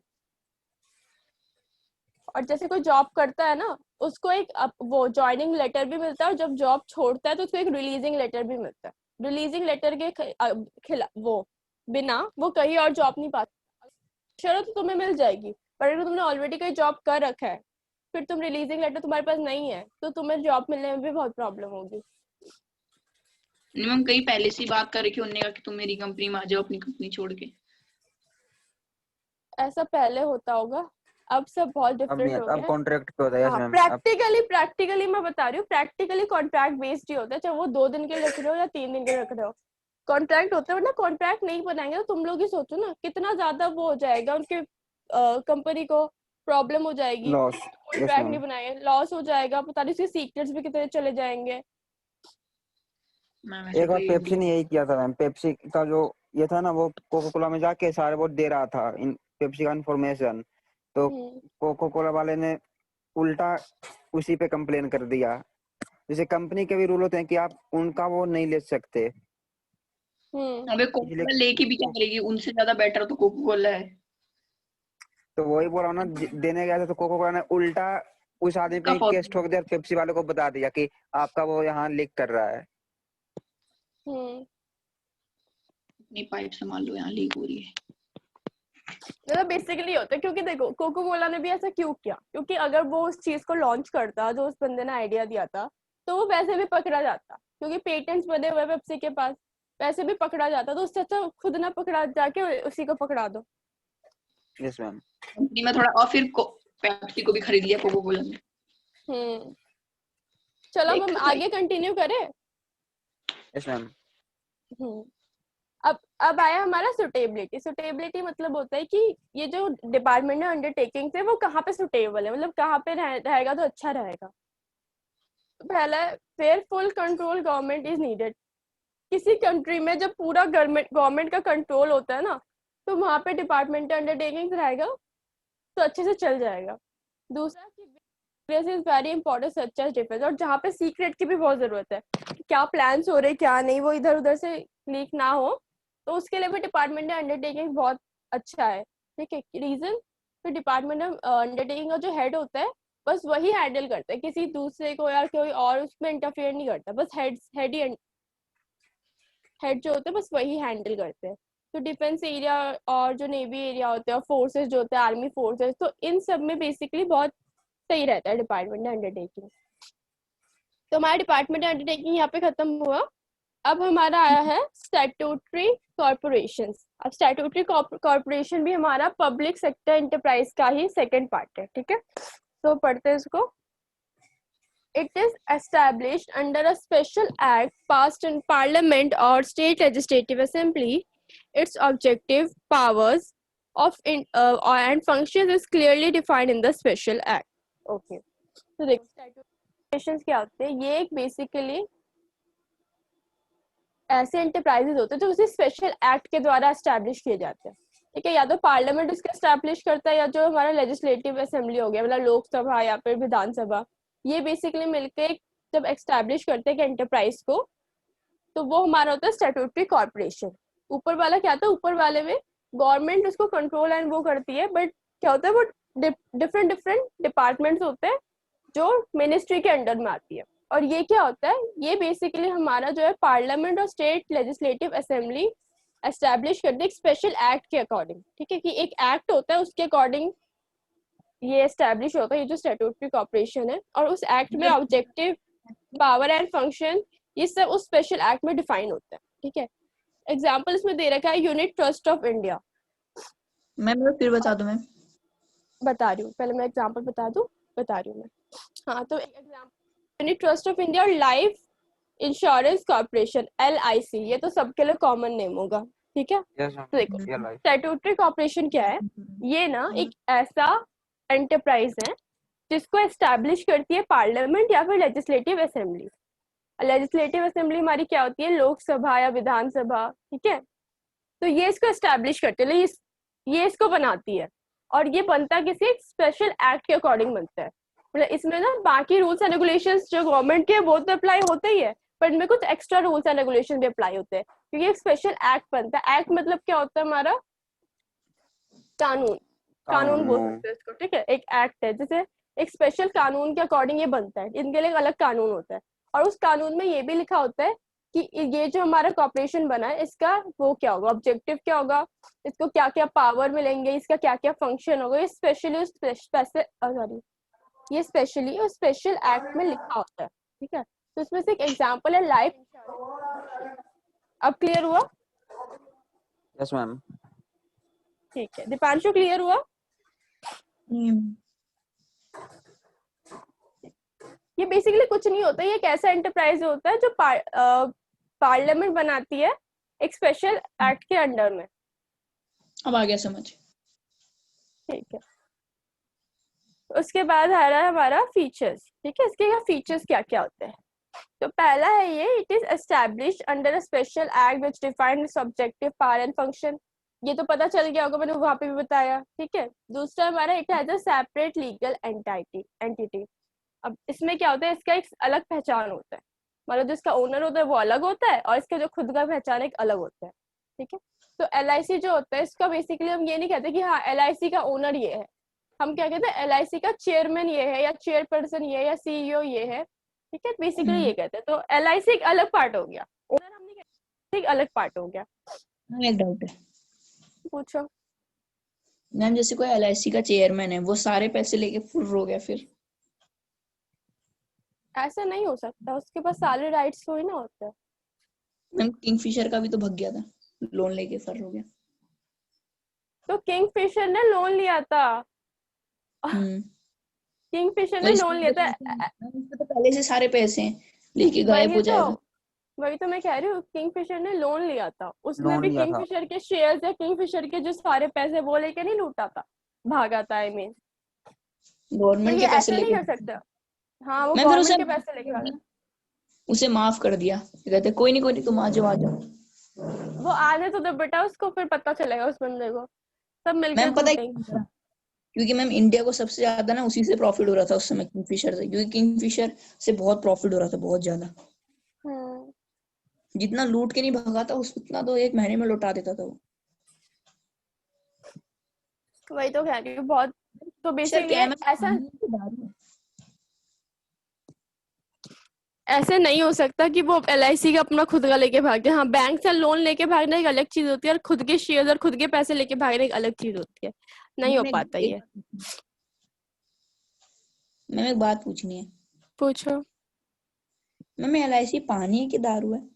और जैसे कोई जॉब करता है ना, उसको एक वो ज्वाइनिंग लेटर भी मिलता है, और जब जॉब छोड़ता है तो उसको एक रिलीजिंग लेटर भी मिलता है। रिलीजिंग लेटर के वो बिना वो कहीं और जॉब नहीं पाता। शर्त तो तुम्हें मिल जाएगी, पर अगर तुमने ऑलरेडी कोई जॉब कर रखा है, फिर तुम रिलीजिंग लेटर तुम्हारे पास नहीं है, तो तुम्हें जॉब मिलने में भी बहुत प्रॉब्लम होगी। नहीं मैम, कहीं पहले से ही बात कर रखी उन्होंने कहा कि तुम मेरी कंपनी में आ जाओ, अपनी कंपनी छोड़ के। ऐसा पहले होता होगा, अब सब बहुत अब नहीं डिफरेंट हो आता, अब गया। कॉन्ट्रैक्ट पे होता है, यस हाँ, मैम। अब प्रैक्टिकली मैं बता रही हूँ, प्रैक्टिकली कॉन्ट्रैक्ट बेस्ड ही होता है, चाहे वो 2 दिन के लिए रख रहे हो या 3 दिन के लिए रख रहे हो, कॉन्ट्रैक्ट होता है। वरना कॉन्ट्रैक्ट नहीं बनाएंगे तो तुम लोग ही सोचो ना कितना ज्यादा वो हो जाएगा उनके कंपनी को, प्रॉब्लम हो जाएगी, लॉस। यस कॉन्ट्रैक्ट नहीं मैम। बनाएंगे, लॉस हो जाएगा, पता नहीं उसके सीक्रेट्स भी कितने चले जाएंगे। मैम ऐसा एक बार कोई पेप्सी ने यही किया था मैम, पेप्सी का जो ये था ना, वो कोको कोला में जाके सारे वो दे रहा था इन पेप्सी का इन्फॉर्मेशन, तो कोको कोला वाले ने उल्टा उसी पे कंप्लेन कर दिया। जैसे कंपनी के भी रूल होते हैं कि आप उनका वो नहीं ले सकते, अबे कोको इसलिए कोला लेके भी क्या करेगी, उनसे ज्यादा बेटर तो कोको कोला है। तो वही बोल रहा हूँ ना, देने गया था तो कोको कोला ने उल्टा उस आदमी पे का ही केस ठोक दिया और पेप्सी वाले को बता दिया कि आपका वो यहाँ लीक कर रहा है। अपनी पाइप संभाल लो, यहाँ लीक हो रही है। मतलब बेसिकली होता है, क्योंकि देखो कोको कोला ने भी ऐसा क्यों किया, क्योंकि अगर वो उस चीज को लॉन्च करता जो उस बंदे ने आइडिया दिया था, तो वो वैसे भी पकड़ा जाता, क्योंकि पेटेंट्स बने हुए पेप्सी के पास, वैसे भी पकड़ा जाता, तो उससे अच्छा खुद ना पकड़ा, जाके उसी को पकड़ा दो। Yes ma'am. कंपनी में थोड़ा, और फिर पेप्सी को भी खरीद लिया कोको कोला ने। चलो अब हम देखा आगे कंटिन्यू करें। Yes ma'am. अब आया हमारा सुटेबिलिटी। सुटेबिलिटी मतलब होता है कि ये जो डिपार्टमेंट है अंडरटेकिंग है वो कहाँ पे सुटेबल है, मतलब कहाँ पे रहेगा तो अच्छा रहेगा। पहला fair full control government is needed. किसी कंट्री में जब पूरा गवर्नमेंट का कंट्रोल होता है ना, तो वहां पे डिपार्टमेंट अंडरटेकिंग रहेगा तो अच्छे से चल जाएगा। दूसरा is very important such as defence, और जहाँ पे सीक्रेट की भी बहुत जरूरत है, क्या प्लान्स हो रहे क्या नहीं, वो इधर उधर से लीक ना हो, तो उसके लिए भी डिपार्टमेंट अंडरटेकिंग बहुत अच्छा है। ठीक है, रीजन तो डिपार्टमेंट अंडरटेकिंग का जो हेड होता है बस वही हैंडल करता है, किसी दूसरे को या कोई और उसमें इंटरफेयर नहीं करता, बस हेड जो होते हैं बस वही हैंडल करते हैं। तो डिफेंस एरिया और जो नेवी एरिया होते हैं और फोर्सेस जो होते हैं आर्मी फोर्सेस, तो इन सब में बेसिकली बहुत सही रहता है डिपार्टमेंट अंडरटेकिंग। तो हमारा डिपार्टमेंट अंडरटेकिंग यहाँ पे खत्म हुआ। अब हमारा आया है स्टैट्यूटरी कॉर्पोरेशन। अब स्टैट्यूटरी कॉर्पोरेशन भी हमारा पब्लिक सेक्टर एंटरप्राइज का ही सेकंड पार्ट है। ठीक है, तो पढ़ते हैं इसको। It is established under a special act passed in Parliament or State Legislative Assembly. Its objective, powers and functions is clearly defined in the special act. Okay. तो देखो स्टैट्यूटरी क्या होते हैं, ये एक बेसिकली ऐसे एंटरप्राइजेज होते हैं जो किसी स्पेशल एक्ट के द्वारा एस्टैब्लिश किए जाते हैं। ठीक है, या तो पार्लियामेंट इसको एस्टैब्लिश करता है या जो हमारा लेजिस्लेटिव असेंबली हो गया, मतलब लोकसभा या फिर विधानसभा, ये बेसिकली मिलकर जब एस्टैब्लिश करते हैं एंटरप्राइज को, तो वो हमारा होता है स्टैट्यूटरी कॉर्पोरेशन। ऊपर वाला क्या था, ऊपर वाले में गवर्नमेंट उसको कंट्रोल एंड वो करती है, बट क्या होता है वो डिफरेंट डिपार्टमेंट्स होते हैं जो मिनिस्ट्री के अंडर में आती है। और ये क्या होता है, ये बेसिकली हमारा जो है पार्लियामेंट और स्टेट लेजिस्लेटिव असेंबली एस्टैब्लिश करते हैं एक स्पेशल एक्ट के अकॉर्डिंग। ठीक है, कि एक एक्ट होता है उसके अकॉर्डिंग ये एस्टैब्लिश होता है ये जो स्टैट्यूटरी कॉर्पोरेशन है, और उस एक्ट में ऑब्जेक्टिव, पावर एंड फंक्शन ये सब उस स्पेशल एक्ट में डिफाइन होता है। ठीक है, एग्जांपल इसमें दे रखा है unit trust of India. Ma'am फिर बता दो। मैम बता रही हूँ, पहले मैं एग्जांपल बता रही हूँ मैं। हाँ, तो example unit trust of India और लाइफ इंश्योरेंस कॉर्पोरेशन LIC, ये तो सबके लिए कॉमन नेम होगा। ठीक है, तो देखो स्टैट्यूटरी कॉर्पोरेशन क्या है, ये ना एक ऐसा एंटरप्राइज है जिसको एस्टैब्लिश करती है पार्लियामेंट या फिर लेजिस्लेटिव असेंबली। लेजिस्लेटिव असेंबली हमारी क्या होती है, लोकसभा या विधानसभा। ठीक है, तो ये इसको एस्टैब्लिश करती है, ये इसको बनाती है, और ये बनता किसी स्पेशल एक्ट के अकॉर्डिंग बनता है। मतलब इसमें ना बाकी रूल्स एंड रेगुलेशंस जो गवर्नमेंट के वो तो अप्लाई होते ही है, पर इनमें कुछ एक्स्ट्रा रूल्स एंड रेगुलेशन भी अप्लाई होते हैं, क्योंकि एक स्पेशल एक्ट बनता है। एक्ट मतलब क्या होता है, हमारा कानून बोल सकते हैं इसको। ठीक है, एक एक्ट है जैसे एक स्पेशल कानून के अकॉर्डिंग ये बनता है, इनके लिए एक अलग कानून होता है, और उस कानून में ये भी लिखा होता है कि ये जो हमारा कॉर्पोरेशन बना है इसका वो क्या होगा, ऑब्जेक्टिव क्या होगा, इसको क्या क्या पावर मिलेंगे, इसका क्या क्या फंक्शन होगा। ये स्पेशली उस स्पेशल एक्ट में लिखा होता है। ठीक है, तो इसमें से एक एग्जांपल है लाइफ इंश्योरेंस। अब क्लियर हुआ? Yes ma'am. ठीक है, दीपांशु क्लियर हुआ? ये बेसिकली कुछ नहीं होता, ये एक ऐसा एंटरप्राइज होता है जो पार्लियामेंट बनाती है एक स्पेशल एक्ट के अंडर में। अब आ गया समझ। ठीक है, उसके बाद आ रहा है हमारा फीचर्स। ठीक है, इसके फीचर्स क्या क्या होते हैं। तो पहला है ये, it is established under a special act which define it's objective, power and function. ये तो पता चल गया होगा, मैंने वहां पे भी बताया। ठीक है, दूसरा हमारा it has a separate legal entity. अब इसमें क्या होता है, इसका एक अलग पहचान होता है, मतलब जो इसका ओनर होता है वो अलग होता है, और इसका जो खुद का पहचान एक अलग होता है। ठीक है, तो LIC जो होता है इसका बेसिकली हम ये नहीं कहते कि हाँ LIC का ओनर ये है, हम क्या कहते हैं LIC का चेयरमैन ये है, या चेयरपर्सन ये है, या CEO ये है। ठीक है, बेसिकली ये कहते हैं। तो LIC एक अलग पार्ट हो गया, ओनर हम नहीं कहते, एक अलग पार्ट हो गया। मैम एक डाउट है पूछो। मैम, जैसे कोई LIC का चेयरमैन है, वो सारे पैसे लेके फुर्र हो गया, फिर ऐसा नहीं हो सकता, उसके पास सारे राइट्स थोड़ी ना होते हैं। मैम किंगफिशर का भी तो भग गया था, लोन लेके फर्र हो गया। तो किंगफिशर ने लोन लिया था, किंगफिशर ने और लोन लिया था। इसमें तो पहले से सारे पैसे हैं, लेके गायब हो जाएगा। वही तो मैं कह रही हूँ, किंगफिशर ने लोन लिया था, उसने लोन भी लिया था। किंगफिशर के शेयर्स या किंगफिशर के जो सारे पैसे वो लेके नहीं लूटा था, भागा था। आई मीन, तो गवर्नमेंट ये के पैसे ऐसा नहीं लेके कर सकता। हाँ, वो मैम फिर गवर्नमेंट के पैसे लेके भागा। उसे माफ कर दिया, कहते कोई नहीं तुम आ जाओ। वो आने तो दे बेटा, उसको फिर पता चलेगा उस बंदे को, सब मिलकर मैम पता है कूटेंगे। क्योंकि मैम इंडिया को सबसे ज्यादा ना उसी से प्रॉफिट हो रहा था उस समय, किंगफिशर से, क्योंकि किंगफिशर से बहुत प्रॉफिट हो रहा था, बहुत ज्यादा। जितना लूट के नहीं भगा था उतना तो एक महीने में लौटा देता था वो। वही तो कह रही हूँ, बहुत। तो सर बेसिकली क्या है ऐसे नहीं हो सकता कि वो LIC का अपना खुद का लेके भाग जाए। हाँ, बैंक से लोन लेके भागना एक अलग चीज होती है, और खुद के शेयर और खुद के पैसे लेके भागना एक अलग चीज होती है। नहीं हो पाता ये। मैम एक बात पूछनी है। पूछो। मैम LIC पानी है कि दारू है?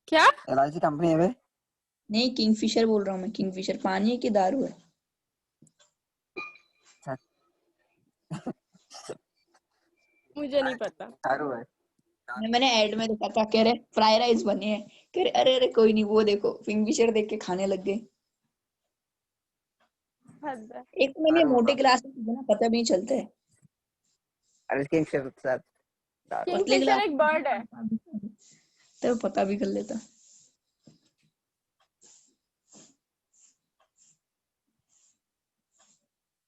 क्या? LIC कंपनी है वे? नहीं, किंगफिशर बोल रहा हूँ मैं। किंगफिशर पानी है कि दारू है? मुझे नहीं पता। दारू है। मैंने ऐड में देखा था, कह रहे फ्राई राइस बने हैं, कह रहे अरे अरे कोई नहीं, वो देखो किंगफिशर देख के खाने लग गए। हद है। एक तो मैंने मोटे गिलास में पीना, पता भी नहीं चलता है। अरे किंगफिशर के साथ दारू। पतले किंगफिशर गिलास एक बर्ड है। तो पता भी कर लेता।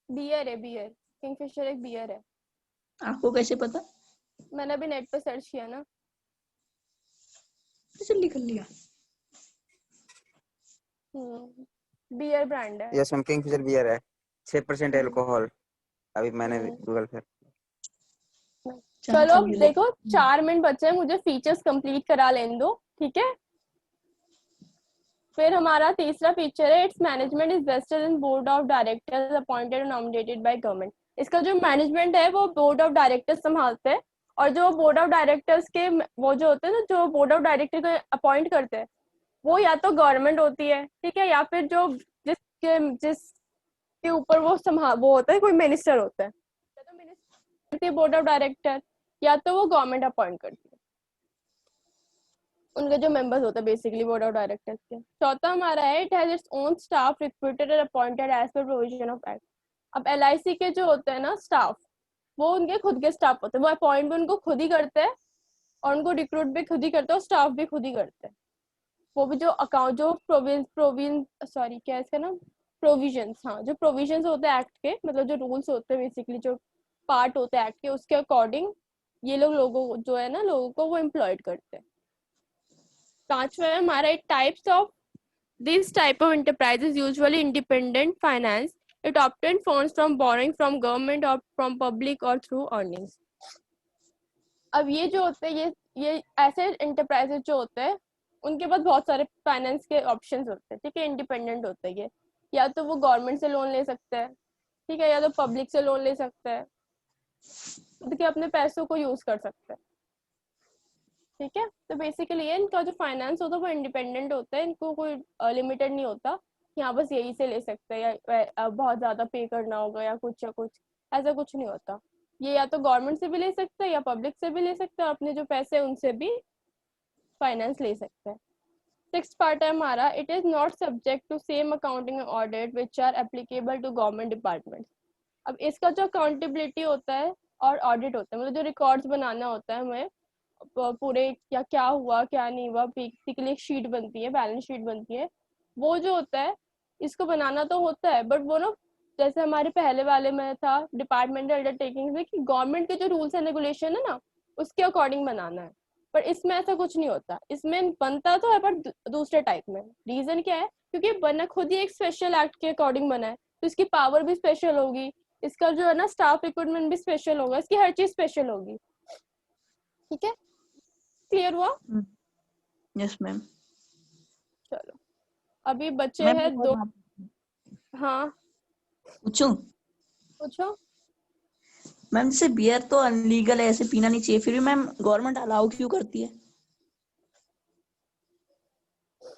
बियर है, बियर। किंगफिशर एक बियर है। आपको कैसे पता? मैंने अभी नेट पे सर्च किया ना। जल्दी कर लिया। बियर ब्रांड है। यस मैम, किंगफिशर बियर है, 6% अल्कोहल। अभी मैंने गूगल पे। चलो अब देखो 4 मिनट बचे हैं, मुझे फीचर्स कंप्लीट करा लेने दो। ठीक है, फिर हमारा तीसरा फीचर है, its management is vested in board of directors appointed and nominated by government. इसका जो मैनेजमेंट है वो बोर्ड ऑफ डायरेक्टर्स संभालते हैं, और जो बोर्ड ऑफ डायरेक्टर्स के वो जो होते हैं ना, जो बोर्ड ऑफ डायरेक्टर को अपॉइंट करते हैं, वो या तो गवर्नमेंट होती है, ठीक है, या फिर जो जिसके ऊपर वो होता है, कोई मिनिस्टर होता है, या तो मिनिस्टर बोर्ड ऑफ डायरेक्टर, या तो वो गवर्नमेंट अपॉइंट करती है, उनके जो मेंबर्स होते हैं बेसिकली बोर्ड ऑफ डायरेक्टर्स के। चौथा हमारा है, it has its own staff recruited and appointed as per provision of act. अब LIC के जो होते हैं ना स्टाफ, वो उनके खुद के स्टाफ होते हैं, वो अपॉइंट भी उनको खुद ही करते हैं, और उनको रिक्रूट भी खुद ही करते हैं, और स्टाफ भी खुद ही करते हैं। वो भी जो अकाउंट जो क्या है इसका नाम, प्रोविजंस, हाँ, जो प्रोविजंस होते हैं एक्ट के, मतलब जो रूल्स होते हैं बेसिकली, जो पार्ट होते हैं एक्ट के, उसके अकॉर्डिंग ये लोगों जो है ना, लोगों को वो एम्प्लॉयड करते हैं। पांचवा है हमारा, types of this type of enterprises usually independent finance, it obtain funds from borrowing from government और फ्रॉम पब्लिक और थ्रू अर्निंग्स। अब ये जो होते हैं, ये ऐसे एंटरप्राइजेस जो होते हैं, उनके पास बहुत सारे फाइनेंस के ऑप्शंस होते हैं। ठीक है, इंडिपेंडेंट होते हैं ये, या तो वो गवर्नमेंट से लोन ले सकते हैं, ठीक है, या तो पब्लिक से लोन ले सकते हैं, खुद के अपने पैसों को यूज कर सकते हैं। ठीक है, तो बेसिकली ये इनका जो फाइनेंस होता है वो इंडिपेंडेंट होता है, इनको कोई लिमिटेड नहीं होता कि हाँ बस यही से ले सकते हैं, या बहुत ज्यादा पे करना होगा या कुछ, ऐसा कुछ नहीं होता। ये या तो गवर्नमेंट से भी ले सकते हैं, या पब्लिक से भी ले सकते हैं, और अपने जो पैसे हैं उनसे भी फाइनेंस ले सकते हैं। सिक्स पार्ट है हमारा, it is not subject to same accounting audit which are applicable to government department. अब इसका जो अकाउंटेबिलिटी होता है और ऑडिट होता है, मतलब जो रिकॉर्ड्स बनाना होता है हमें पूरे क्या हुआ क्या नहीं हुआ, बेसिकली एक शीट बनती है, बैलेंस शीट बनती है, वो जो होता है इसको बनाना तो होता है, बट वो ना जैसे हमारे पहले वाले में था डिपार्टमेंटल अंडरटेकिंग में कि गवर्नमेंट के जो रूल्स एंड रेगुलेशन है ना उसके अकॉर्डिंग बनाना है, पर इसमें ऐसा कुछ नहीं होता। इसमें बनता तो है पर दूसरे टाइप में। रीजन क्या है? क्योंकि बना खुद ही एक स्पेशल एक्ट के अकॉर्डिंग बना है, तो इसकी पावर भी स्पेशल होगी, इसका जो है ना स्टाफ रिक्रूटमेंट भी स्पेशल होगा, इसकी हर चीज स्पेशल होगी। ठीक है, क्लियर हुआ? Yes ma'am. चलो अभी बचे मैम हैं दो। हाँ पूछूं? पूछो। मैम जैसे बियर तो अनलीगल है, ऐसे पीना नहीं चाहिए, फिर भी मैम गवर्नमेंट अलाउ क्यों करती है?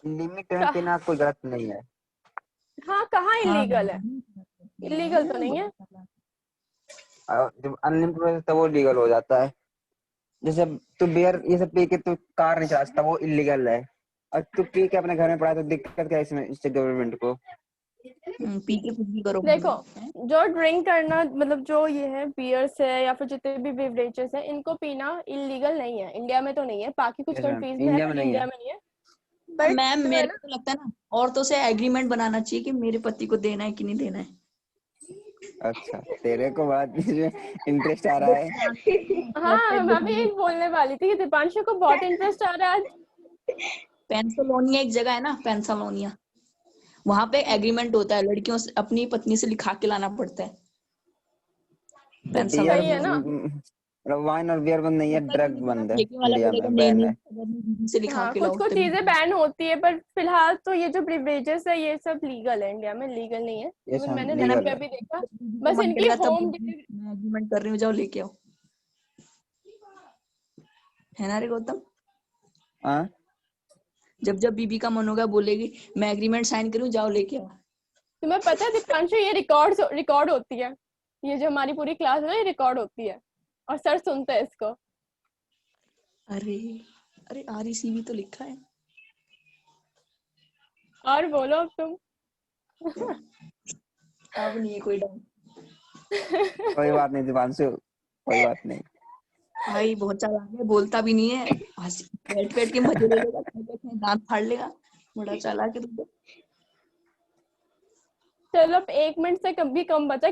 लिमिट में पीना कोई गलत नहीं है। हाँ कहाँ इलीगल है? इलीगल तो नहीं है। जब अनलिमिटेड है तब वो लीगल हो जाता है। जैसे तू बियर ये सब पी के तू कार नहीं चला सकता, वो इलीगल है। और तू पी के अपने घर में पड़ा तो दिक्कत क्या है इसमें, इससे गवर्नमेंट को? पी के कुछ भी करो। देखो जो ड्रिंक करना, मतलब जो ये है बियर्स है या फिर जितने भी बेवरेजेस है, इनको पीना इलीगल नहीं है। इंडिया में तो नहीं है, बाकी कुछ Yes, ma'am. कंट्रीज में है, इंडिया में बट नहीं इंडिया है। में नहीं है। मैम बट मेरे को तो लगता है ना औरतों से एग्रीमेंट बनाना चाहिए कि मेरे पति को देना है कि नहीं देना है। अच्छा, तेरे को बात इसमें इंटरेस्ट आ रहा है। हाँ मैं भी यही बोलने वाली थी कि दीपांशु को बहुत इंटरेस्ट आ रहा है आज। पेंसिलोनिया एक जगह है ना, पेंसिलोनिया, वहां पे एग्रीमेंट होता है, लड़कियों से अपनी पत्नी से लिखा के लाना पड़ता है। बियर सही है ना? वाइन और बियर बंद नहीं है, ड्रग बंद है, इंडिया में नहीं बैन नहीं, है। अगर मैं दीदी से लिखा हाँ के कुछ लाओ कुछ तभी। चीजें बैन होती है, पर फिलहाल तो ये जो बेवरेजेस है ये सब लीगल है, इंडिया में लीगल नहीं है। ये इवन सब मैंने नेट लीगल पे है। भी देखा, दीदी को बस मन इनकी करेगा तब होम मैं एग्रीमेंट कर रही हूँ, जाओ लेके आओ, है ना रे गौतम? हाँ, जब जब बीबी का मन होगा बोलेगी मैं एग्रीमेंट साइन करूँ, जाओ लेके आओ। तुम्हें पता है दीपांशु ये रिकॉर्ड होती है, ये जो हमारी पूरी क्लास है ना ये रिकॉर्ड होती है और सर सुनते हैं इसको। अरे अरे RECB तो लिखा है। और बोलो अब तुम। अब नहीं है कोई डर। कोई बात नहीं दीपांशु, कोई बात नहीं। भाई बहुत चालाक है, बोलता भी नहीं है, बैठ बैठ के मजे ले लेगा, दांत फाड़ लेगा, बड़ा चालाक है तू तो। चलो अब 1 मिनट से कम भी कम बचा।